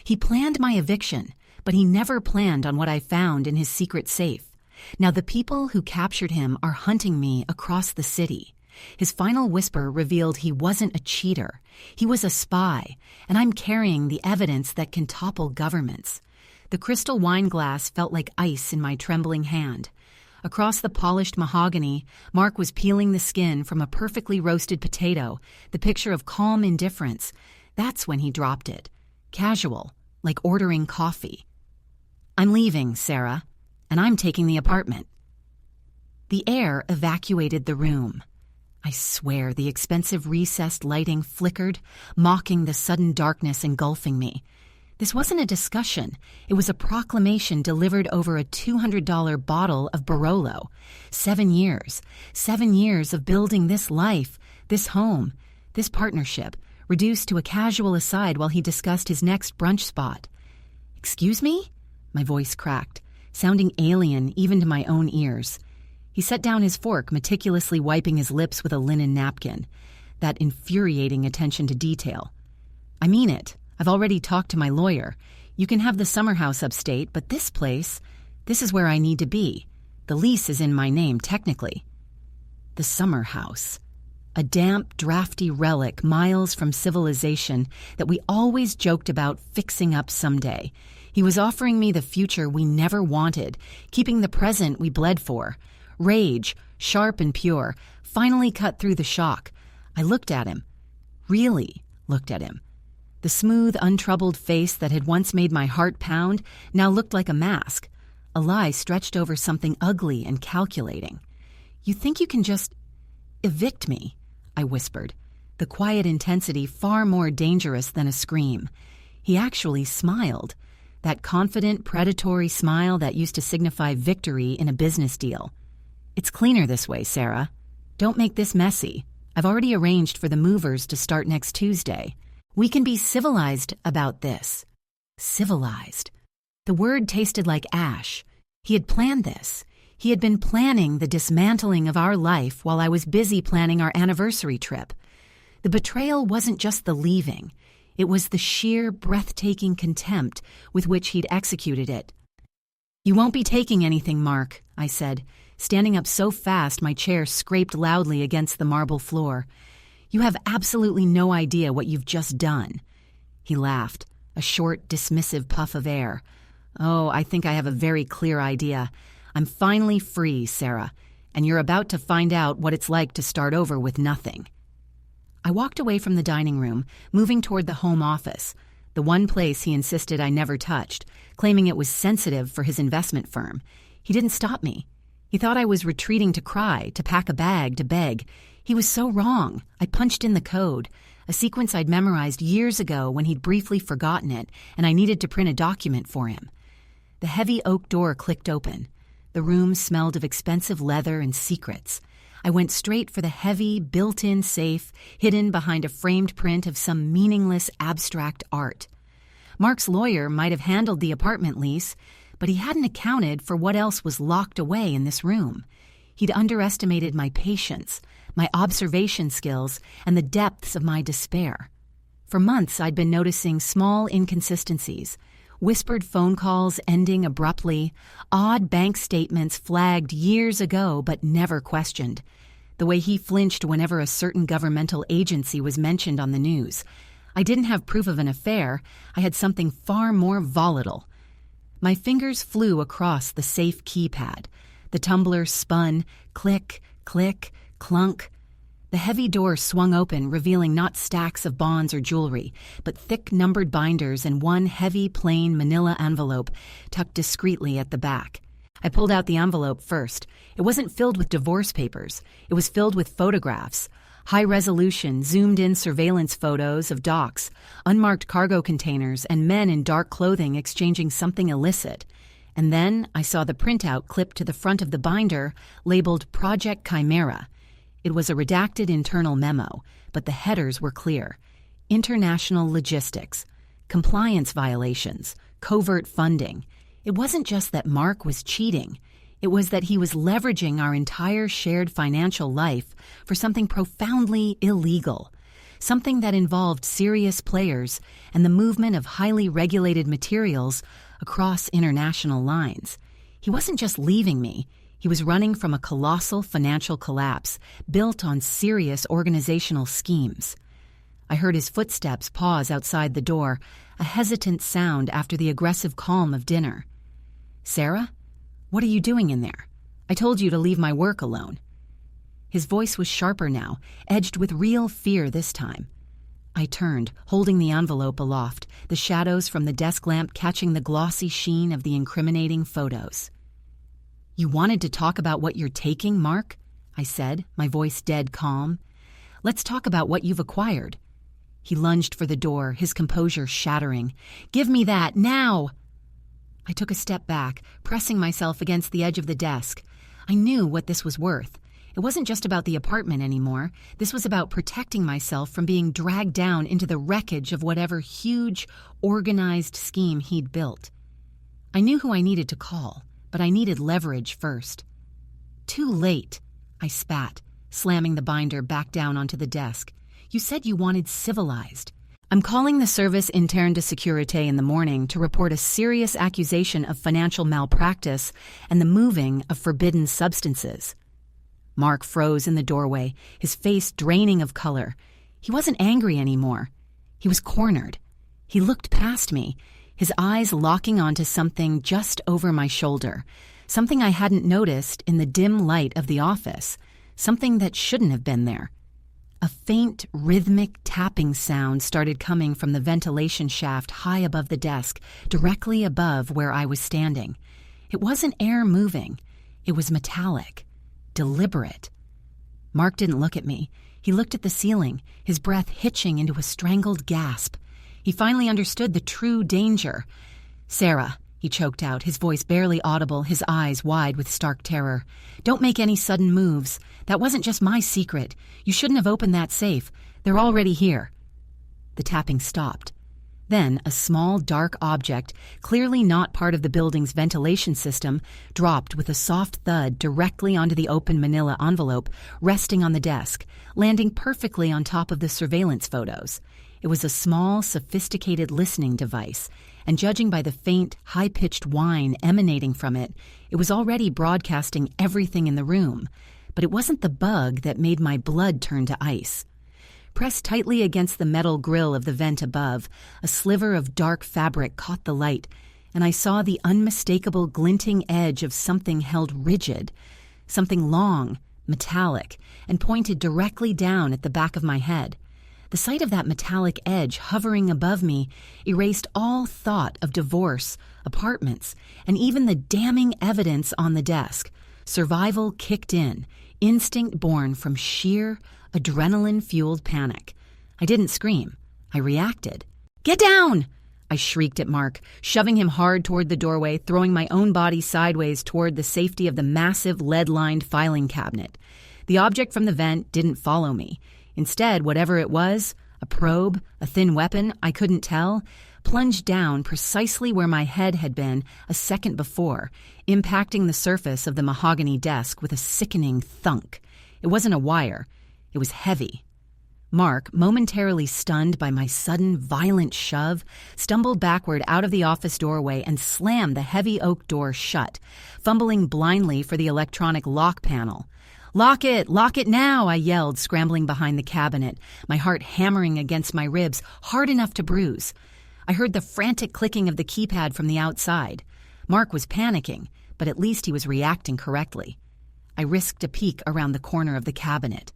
He planned my eviction, but he never planned on what I found in his secret safe. Now the people who captured him are hunting me across the city. His final whisper revealed he wasn't a cheater. He was a spy, and I'm carrying the evidence that can topple governments. The crystal wine glass felt like ice in my trembling hand. Across the polished mahogany, Mark was peeling the skin from a perfectly roasted potato, the picture of calm indifference. That's when he dropped it. Casual, like ordering coffee. "I'm leaving, Sarah, and I'm taking the apartment." The air evacuated the room. I swear the expensive recessed lighting flickered, mocking the sudden darkness engulfing me. This wasn't a discussion. It was a proclamation delivered over a $200 bottle of Barolo. 7 years. 7 years of building this life, this home, this partnership, reduced to a casual aside while he discussed his next brunch spot. "Excuse me?" My voice cracked, sounding alien even to my own ears. He set down his fork, meticulously wiping his lips with a linen napkin. That infuriating attention to detail. "I mean it. I've already talked to my lawyer. You can have the summer house upstate, but this place, this is where I need to be. The lease is in my name, technically." The summer house. A damp, drafty relic miles from civilization that we always joked about fixing up someday. He was offering me the future we never wanted, keeping the present we bled for. Rage, sharp and pure, finally cut through the shock. I looked at him. Really looked at him. The smooth, untroubled face that had once made my heart pound now looked like a mask, a lie stretched over something ugly and calculating. "You think you can just evict me?" I whispered, the quiet intensity far more dangerous than a scream. He actually smiled, that confident, predatory smile that used to signify victory in a business deal. "It's cleaner this way, Sarah. Don't make this messy. I've already arranged for the movers to start next Tuesday. We can be civilized about this." Civilized. The word tasted like ash. He had planned this. He had been planning the dismantling of our life while I was busy planning our anniversary trip. The betrayal wasn't just the leaving. It was the sheer, breathtaking contempt with which he'd executed it. "You won't be taking anything, Mark," I said, standing up so fast my chair scraped loudly against the marble floor. "You have absolutely no idea what you've just done." He laughed, a short, dismissive puff of air. "Oh, I think I have a very clear idea. I'm finally free, Sarah, and you're about to find out what it's like to start over with nothing." I walked away from the dining room, moving toward the home office, the one place he insisted I never touched, claiming it was sensitive for his investment firm. He didn't stop me. He thought I was retreating to cry, to pack a bag, to beg. He was so wrong. I punched in the code, a sequence I'd memorized years ago when he'd briefly forgotten it, and I needed to print a document for him. The heavy oak door clicked open. The room smelled of expensive leather and secrets. I went straight for the heavy, built-in safe hidden behind a framed print of some meaningless abstract art. Mark's lawyer might have handled the apartment lease, but he hadn't accounted for what else was locked away in this room. He'd underestimated my patience, my observation skills, and the depths of my despair. For months, I'd been noticing small inconsistencies, whispered phone calls ending abruptly, odd bank statements flagged years ago but never questioned, the way he flinched whenever a certain governmental agency was mentioned on the news. I didn't have proof of an affair. I had something far more volatile. My fingers flew across the safe keypad. The tumbler spun, click, click, clunk. The heavy door swung open, revealing not stacks of bonds or jewelry, but thick numbered binders and one heavy, plain manila envelope tucked discreetly at the back. I pulled out the envelope first. It wasn't filled with divorce papers. It was filled with photographs. High-resolution, zoomed-in surveillance photos of docks, unmarked cargo containers, and men in dark clothing exchanging something illicit. And then I saw the printout clipped to the front of the binder, labeled Project Chimera. It was a redacted internal memo, but the headers were clear. International logistics, compliance violations, covert funding. It wasn't just that Mark was cheating. It was that he was leveraging our entire shared financial life for something profoundly illegal. something that involved serious players and the movement of highly regulated materials across international lines. He wasn't just leaving me. He was running from a colossal financial collapse built on serious organizational schemes. I heard his footsteps pause outside the door, a hesitant sound after the aggressive calm of dinner. "Sarah, what are you doing in there? I told you to leave my work alone." His voice was sharper now, edged with real fear this time. I turned, holding the envelope aloft, the shadows from the desk lamp catching the glossy sheen of the incriminating photos. "You wanted to talk about what you're taking, Mark?" I said, my voice dead calm. "Let's talk about what you've acquired." He lunged for the door, his composure shattering. "Give me that, now!" I took a step back, pressing myself against the edge of the desk. I knew what this was worth. It wasn't just about the apartment anymore. This was about protecting myself from being dragged down into the wreckage of whatever huge, organized scheme he'd built. I knew who I needed to call, but I needed leverage first. "Too late," I spat, slamming the binder back down onto the desk. "You said you wanted civilized. I'm calling the Service Interne de Sécurité in the morning to report a serious accusation of financial malpractice and the moving of forbidden substances." Mark froze in the doorway, his face draining of color. He wasn't angry anymore. He was cornered. He looked past me, his eyes locking onto something just over my shoulder, something I hadn't noticed in the dim light of the office, something that shouldn't have been there. A faint, rhythmic tapping sound started coming from the ventilation shaft high above the desk, directly above where I was standing. It wasn't air moving. It was metallic. Deliberate. Mark didn't look at me. He looked at the ceiling, his breath hitching into a strangled gasp. He finally understood the true danger. "Sarah," he choked out, his voice barely audible, his eyes wide with stark terror. "Don't make any sudden moves. That wasn't just my secret. You shouldn't have opened that safe. They're already here." The tapping stopped. Then a small, dark object, clearly not part of the building's ventilation system, dropped with a soft thud directly onto the open manila envelope, resting on the desk, landing perfectly on top of the surveillance photos. It was a small, sophisticated listening device, and judging by the faint, high-pitched whine emanating from it, it was already broadcasting everything in the room. But it wasn't the bug that made my blood turn to ice. Pressed tightly against the metal grill of the vent above, a sliver of dark fabric caught the light, and I saw the unmistakable glinting edge of something held rigid, something long, metallic, and pointed directly down at the back of my head. The sight of that metallic edge hovering above me erased all thought of divorce, apartments, and even the damning evidence on the desk. Survival kicked in, instinct born from sheer, adrenaline-fueled panic. I didn't scream. I reacted. "Get down!" I shrieked at Mark, shoving him hard toward the doorway, throwing my own body sideways toward the safety of the massive lead-lined filing cabinet. The object from the vent didn't follow me. Instead, whatever it was, a probe, a thin weapon, I couldn't tell, plunged down precisely where my head had been a second before, impacting the surface of the mahogany desk with a sickening thunk. It wasn't a wire. It was heavy. Mark, momentarily stunned by my sudden, violent shove, stumbled backward out of the office doorway and slammed the heavy oak door shut, fumbling blindly for the electronic lock panel. Lock it now," I yelled, scrambling behind the cabinet, my heart hammering against my ribs, hard enough to bruise. I heard the frantic clicking of the keypad from the outside. Mark was panicking, but at least he was reacting correctly. I risked a peek around the corner of the cabinet.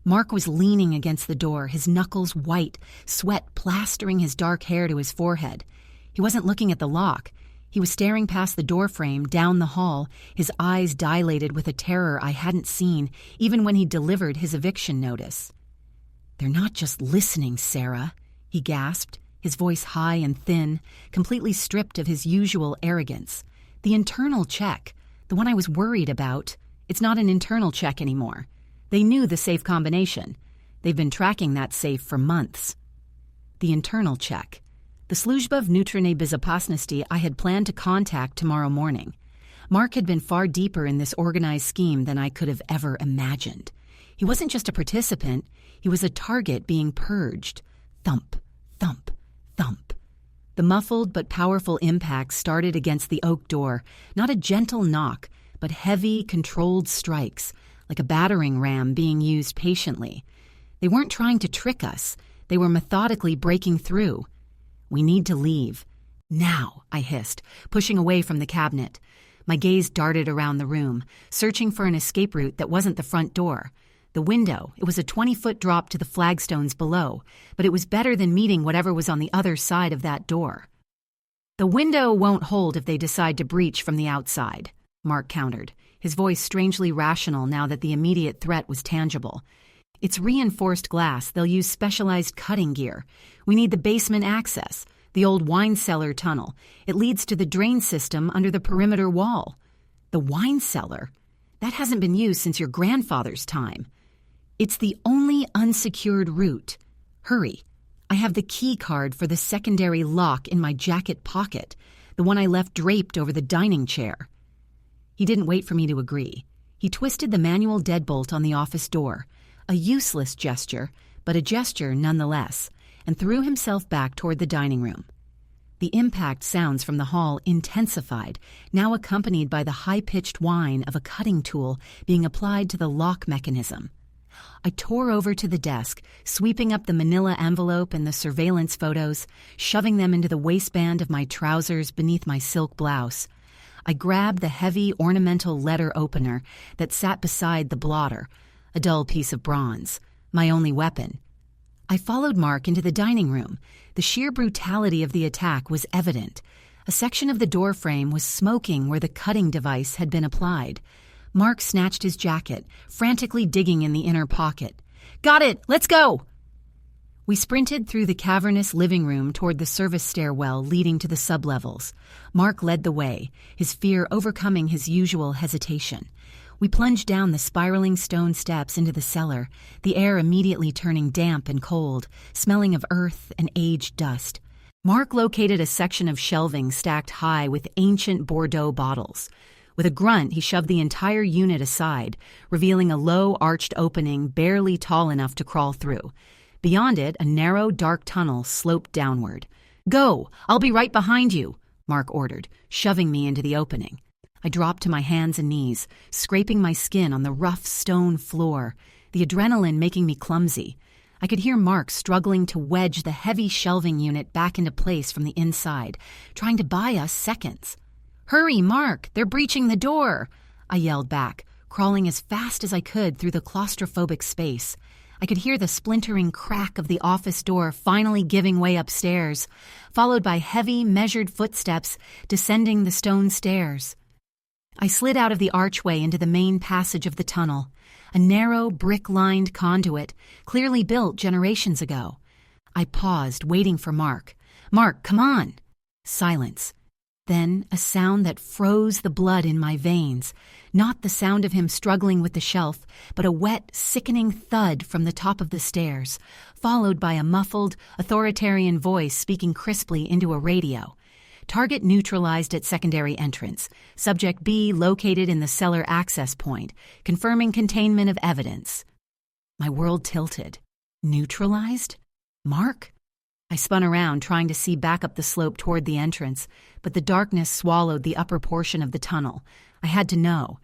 Mark was leaning against the door, his knuckles white, sweat plastering his dark hair to his forehead. He wasn't looking at the lock. He was staring past the doorframe, down the hall, his eyes dilated with a terror I hadn't seen even when he delivered his eviction notice. "They're not just listening, Sarah," he gasped, his voice high and thin, completely stripped of his usual arrogance. "The internal check, the one I was worried about, it's not an internal check anymore. They knew the safe combination. They've been tracking that safe for months." The internal check. The Служба внутренней безопасности I had planned to contact tomorrow morning. Mark had been far deeper in this organized scheme than I could have ever imagined. He wasn't just a participant, he was a target being purged. Thump, thump, thump. The muffled but powerful impact started against the oak door, not a gentle knock, but heavy, controlled strikes, like a battering ram being used patiently. They weren't trying to trick us. They were methodically breaking through. "We need to leave. Now," I hissed, pushing away from the cabinet. My gaze darted around the room, searching for an escape route that wasn't the front door. The window, it was a 20-foot drop to the flagstones below, but it was better than meeting whatever was on the other side of that door. "The window won't hold if they decide to breach from the outside," Mark countered, his voice strangely rational now that the immediate threat was tangible. "It's reinforced glass. They'll use specialized cutting gear. We need the basement access, the old wine cellar tunnel. It leads to the drain system under the perimeter wall." "The wine cellar? That hasn't been used since your grandfather's time." "It's the only unsecured route. Hurry. I have the key card for the secondary lock in my jacket pocket, the one I left draped over the dining chair." He didn't wait for me to agree. He twisted the manual deadbolt on the office door, a useless gesture, but a gesture nonetheless, and threw himself back toward the dining room. The impact sounds from the hall intensified, now accompanied by the high-pitched whine of a cutting tool being applied to the lock mechanism. I tore over to the desk, sweeping up the manila envelope and the surveillance photos, shoving them into the waistband of my trousers beneath my silk blouse. I grabbed the heavy ornamental letter opener that sat beside the blotter, a dull piece of bronze, my only weapon. I followed Mark into the dining room. The sheer brutality of the attack was evident. A section of the door frame was smoking where the cutting device had been applied. Mark snatched his jacket, frantically digging in the inner pocket. "Got it! Let's go!" We sprinted through the cavernous living room toward the service stairwell leading to the sublevels. Mark led the way, his fear overcoming his usual hesitation. We plunged down the spiraling stone steps into the cellar, the air immediately turning damp and cold, smelling of earth and aged dust. Mark located a section of shelving stacked high with ancient Bordeaux bottles. With a grunt, he shoved the entire unit aside, revealing a low, arched opening barely tall enough to crawl through. Beyond it, a narrow, dark tunnel sloped downward. "Go! I'll be right behind you," Mark ordered, shoving me into the opening. I dropped to my hands and knees, scraping my skin on the rough stone floor, the adrenaline making me clumsy. I could hear Mark struggling to wedge the heavy shelving unit back into place from the inside, trying to buy us seconds. "Hurry, Mark! They're breaching the door!" I yelled back, crawling as fast as I could through the claustrophobic space. I could hear the splintering crack of the office door finally giving way upstairs, followed by heavy, measured footsteps descending the stone stairs. I slid out of the archway into the main passage of the tunnel, a narrow, brick-lined conduit, clearly built generations ago. I paused, waiting for Mark. "Mark, come on!" Silence. Then a sound that froze the blood in my veins, not the sound of him struggling with the shelf, but a wet, sickening thud from the top of the stairs, followed by a muffled, authoritarian voice speaking crisply into a radio. "Target neutralized at secondary entrance. Subject B located in the cellar access point, confirming containment of evidence." My world tilted. Neutralized? Mark? I spun around, trying to see back up the slope toward the entrance, but the darkness swallowed the upper portion of the tunnel. I had to know.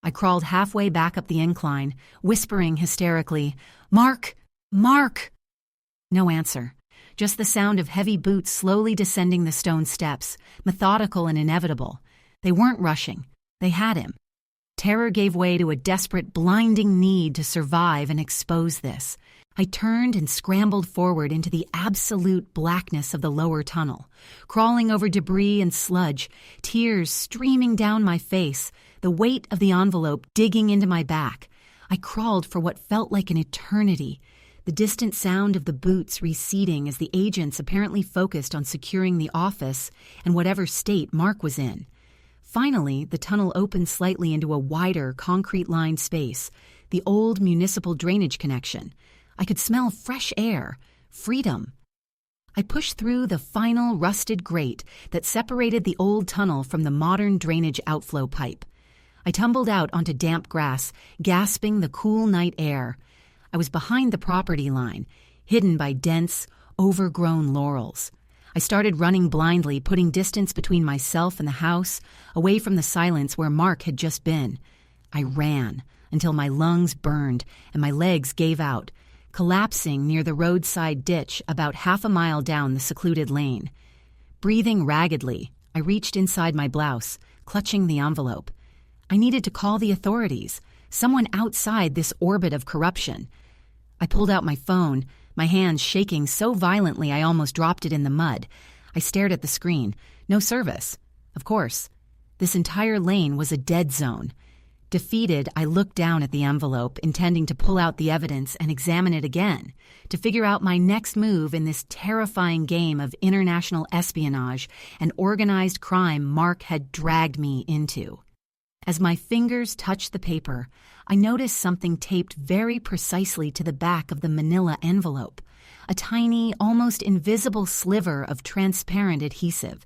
I crawled halfway back up the incline, whispering hysterically, "Mark! Mark!" No answer. Just the sound of heavy boots slowly descending the stone steps, methodical and inevitable. They weren't rushing. They had him. Terror gave way to a desperate, blinding need to survive and expose this. I turned and scrambled forward into the absolute blackness of the lower tunnel, crawling over debris and sludge, tears streaming down my face, the weight of the envelope digging into my back. I crawled for what felt like an eternity, the distant sound of the boots receding as the agents apparently focused on securing the office and whatever state Mark was in. Finally, the tunnel opened slightly into a wider, concrete-lined space, the old municipal drainage connection. I could smell fresh air, freedom. I pushed through the final rusted grate that separated the old tunnel from the modern drainage outflow pipe. I tumbled out onto damp grass, gasping the cool night air. I was behind the property line, hidden by dense, overgrown laurels. I started running blindly, putting distance between myself and the house, away from the silence where Mark had just been. I ran until my lungs burned and my legs gave out, collapsing near the roadside ditch about half a mile down the secluded lane. Breathing raggedly, I reached inside my blouse, clutching the envelope. I needed to call the authorities, someone outside this orbit of corruption. I pulled out my phone, my hands shaking so violently I almost dropped it in the mud. I stared at the screen. No service. Of course. This entire lane was a dead zone. Defeated, I looked down at the envelope, intending to pull out the evidence and examine it again, to figure out my next move in this terrifying game of international espionage and organized crime Mark had dragged me into. As my fingers touched the paper, I noticed something taped very precisely to the back of the manila envelope, a tiny, almost invisible sliver of transparent adhesive.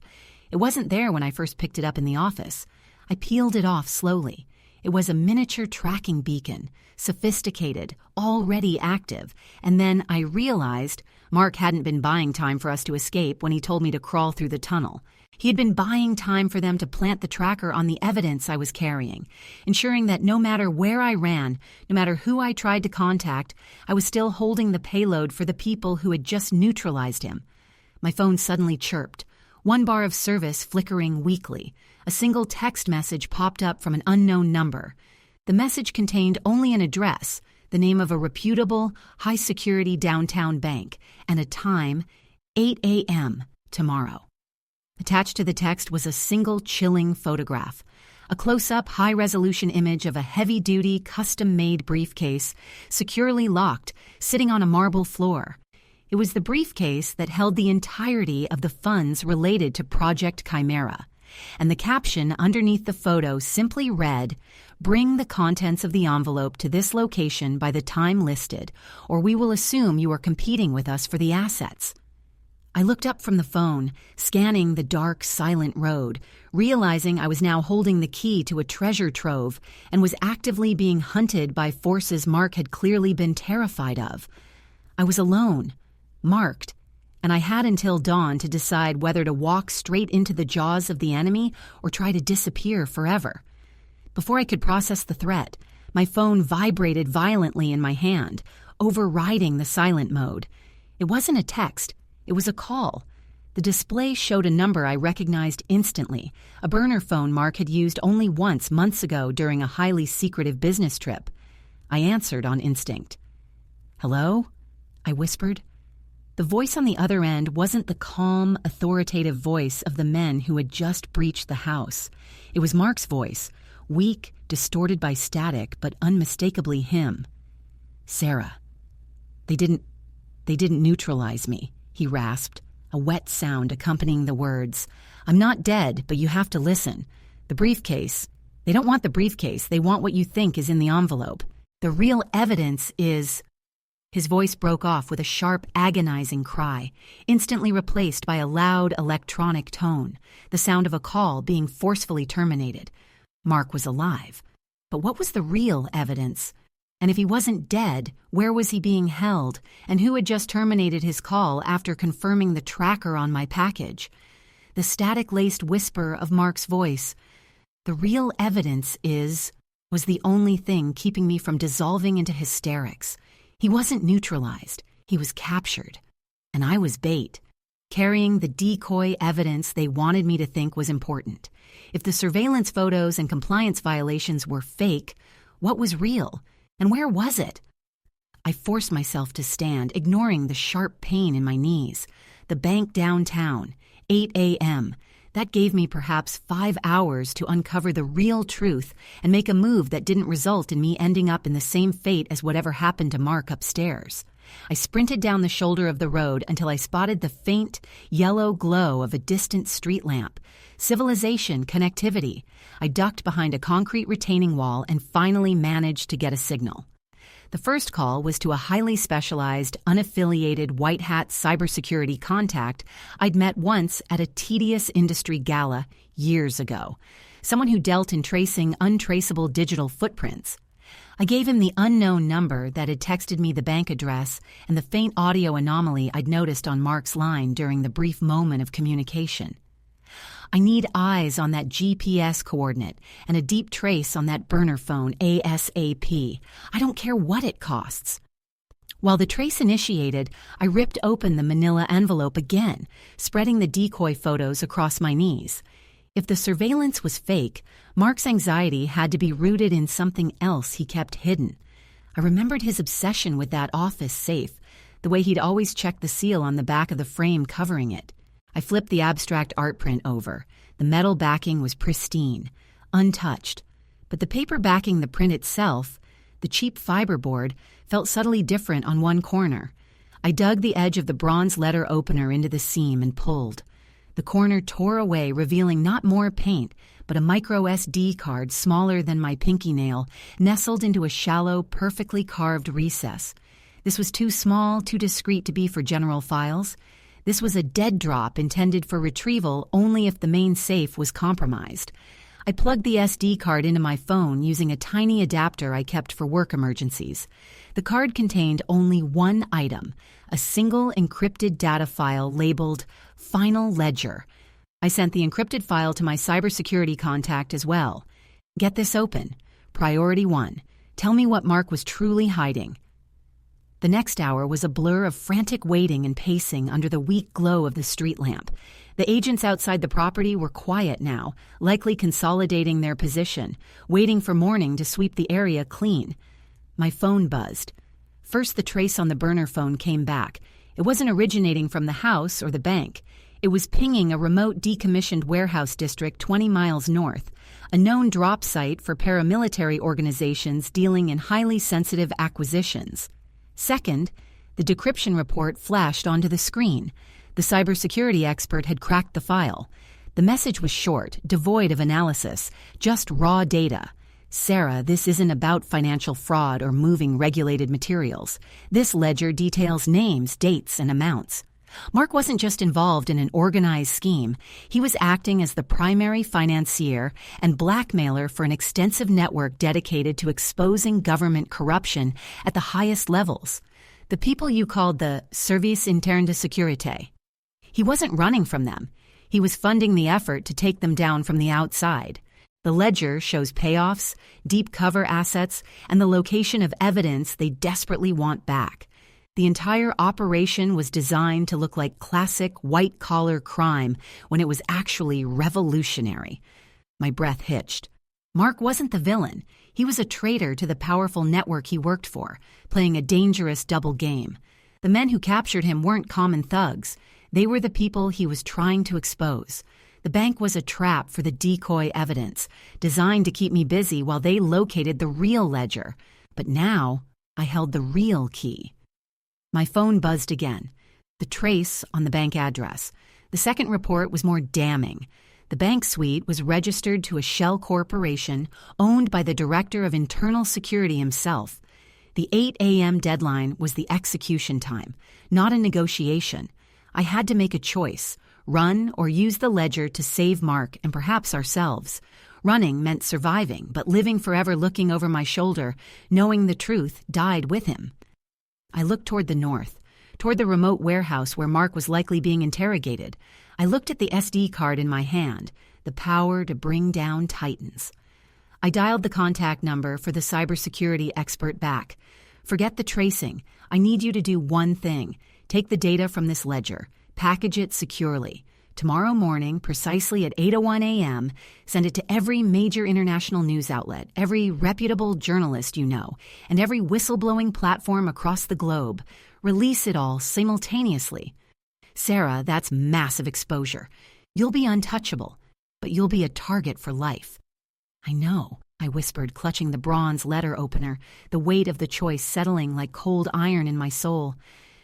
It wasn't there when I first picked it up in the office. I peeled it off slowly. It was a miniature tracking beacon, sophisticated, already active, and then I realized Mark hadn't been buying time for us to escape when he told me to crawl through the tunnel. He had been buying time for them to plant the tracker on the evidence I was carrying, ensuring that no matter where I ran, no matter who I tried to contact, I was still holding the payload for the people who had just neutralized him. My phone suddenly chirped, one bar of service flickering weakly. A single text message popped up from an unknown number. The message contained only an address, the name of a reputable, high-security downtown bank, and a time, 8 a.m. tomorrow. Attached to the text was a single chilling photograph, a close-up, high-resolution image of a heavy-duty, custom-made briefcase, securely locked, sitting on a marble floor. It was the briefcase that held the entirety of the funds related to Project Chimera, and the caption underneath the photo simply read, "Bring the contents of the envelope to this location by the time listed, or we will assume you are competing with us for the assets." I looked up from the phone, scanning the dark, silent road, realizing I was now holding the key to a treasure trove and was actively being hunted by forces Mark had clearly been terrified of. I was alone, marked, and I had until dawn to decide whether to walk straight into the jaws of the enemy or try to disappear forever. Before I could process the threat, my phone vibrated violently in my hand, overriding the silent mode. It wasn't a text. It was a call. The display showed a number I recognized instantly, a burner phone Mark had used only once months ago during a highly secretive business trip. I answered on instinct. "Hello?" I whispered. The voice on the other end wasn't the calm, authoritative voice of the men who had just breached the house. It was Mark's voice, weak, distorted by static, but unmistakably him. "Sarah, they didn't neutralize me," he rasped, a wet sound accompanying the words. "I'm not dead, but you have to listen. The briefcase. They don't want the briefcase. They want what you think is in the envelope. The real evidence is—" His voice broke off with a sharp, agonizing cry, instantly replaced by a loud electronic tone, the sound of a call being forcefully terminated. Mark was alive. But what was the real evidence? And if he wasn't dead, where was he being held, and who had just terminated his call after confirming the tracker on my package? The static-laced whisper of Mark's voice, "The real evidence is," was the only thing keeping me from dissolving into hysterics. He wasn't neutralized. He was captured. And I was bait, carrying the decoy evidence they wanted me to think was important. If the surveillance photos and compliance violations were fake, what was real? And where was it? I forced myself to stand, ignoring the sharp pain in my knees. The bank downtown, 8 a.m. That gave me perhaps 5 hours to uncover the real truth and make a move that didn't result in me ending up in the same fate as whatever happened to Mark upstairs. I sprinted down the shoulder of the road until I spotted the faint, yellow glow of a distant street lamp. Civilization, connectivity. I ducked behind a concrete retaining wall and finally managed to get a signal. The first call was to a highly specialized, unaffiliated white-hat cybersecurity contact I'd met once at a tedious industry gala years ago. someone who dealt in tracing untraceable digital footprints. I gave him the unknown number that had texted me the bank address and the faint audio anomaly I'd noticed on Mark's line during the brief moment of communication. I need eyes on that GPS coordinate and a deep trace on that burner phone ASAP. I don't care what it costs. While the trace initiated, I ripped open the manila envelope again, spreading the decoy photos across my knees. If the surveillance was fake, Mark's anxiety had to be rooted in something else he kept hidden. I remembered his obsession with that office safe, the way he'd always check the seal on the back of the frame covering it. I flipped the abstract art print over. The metal backing was pristine, untouched. But the paper backing the print itself, the cheap fiberboard, felt subtly different on one corner. I dug the edge of the bronze letter opener into the seam and pulled. The corner tore away, revealing not more paint, but a micro SD card smaller than my pinky nail, nestled into a shallow, perfectly carved recess. This was too small, too discreet to be for general files. This was a dead drop intended for retrieval only if the main safe was compromised. I plugged the SD card into my phone using a tiny adapter I kept for work emergencies. The card contained only one item, a single encrypted data file labeled Final Ledger. I sent the encrypted file to my cybersecurity contact as well. Get this open. Priority 1. Tell me what Mark was truly hiding. The next hour was a blur of frantic waiting and pacing under the weak glow of the street lamp. The agents outside the property were quiet now, likely consolidating their position, waiting for morning to sweep the area clean. My phone buzzed. First, the trace on the burner phone came back. It wasn't originating from the house or the bank. It was pinging a remote decommissioned warehouse district 20 miles north, a known drop site for paramilitary organizations dealing in highly sensitive acquisitions. Second, the decryption report flashed onto the screen. The cybersecurity expert had cracked the file. The message was short, devoid of analysis, just raw data. Sarah, this isn't about financial fraud or moving regulated materials. This ledger details names, dates, and amounts. Mark wasn't just involved in an organized scheme. He was acting as the primary financier and blackmailer for an extensive network dedicated to exposing government corruption at the highest levels. The people you called the Service Interne de Sécurité. He wasn't running from them. He was funding the effort to take them down from the outside. The ledger shows payoffs, deep cover assets, and the location of evidence they desperately want back. The entire operation was designed to look like classic white-collar crime when it was actually revolutionary. My breath hitched. Mark wasn't the villain. He was a traitor to the powerful network he worked for, playing a dangerous double game. The men who captured him weren't common thugs. They were the people he was trying to expose. The bank was a trap for the decoy evidence, designed to keep me busy while they located the real ledger. But now, I held the real key. My phone buzzed again. The trace on the bank address. The second report was more damning. The bank suite was registered to a shell corporation owned by the director of internal security himself. The 8 a.m. deadline was the execution time, not a negotiation. I had to make a choice, run or use the ledger to save Mark and perhaps ourselves. Running meant surviving, but living forever looking over my shoulder, knowing the truth, died with him. I looked toward the north, toward the remote warehouse where Mark was likely being interrogated. I looked at the SD card in my hand, the power to bring down titans. I dialed the contact number for the cybersecurity expert back. Forget the tracing. I need you to do one thing. Take the data from this ledger. Package it securely. Tomorrow morning, precisely at 8:01 a.m., send it to every major international news outlet, every reputable journalist you know, and every whistleblowing platform across the globe. Release it all simultaneously. Sarah, that's massive exposure. You'll be untouchable, but you'll be a target for life. I know, I whispered, clutching the bronze letter opener, the weight of the choice settling like cold iron in my soul.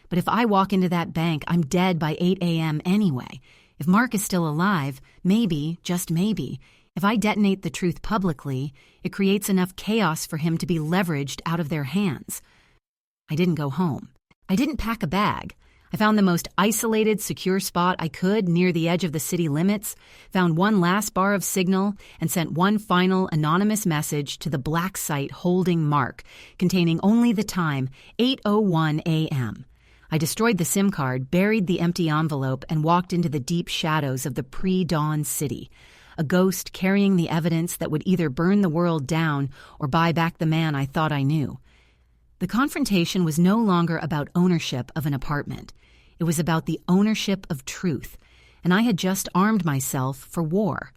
But if I walk into that bank, I'm dead by 8 a.m. anyway. If Mark is still alive, maybe, just maybe, if I detonate the truth publicly, it creates enough chaos for him to be leveraged out of their hands. I didn't go home. I didn't pack a bag. I found the most isolated, secure spot I could near the edge of the city limits, found one last bar of signal, and sent one final anonymous message to the black site holding Mark, containing only the time, 8:01 a.m. I destroyed the SIM card, buried the empty envelope, and walked into the deep shadows of the pre-dawn city, a ghost carrying the evidence that would either burn the world down or buy back the man I thought I knew. The confrontation was no longer about ownership of an apartment. It was about the ownership of truth, and I had just armed myself for war.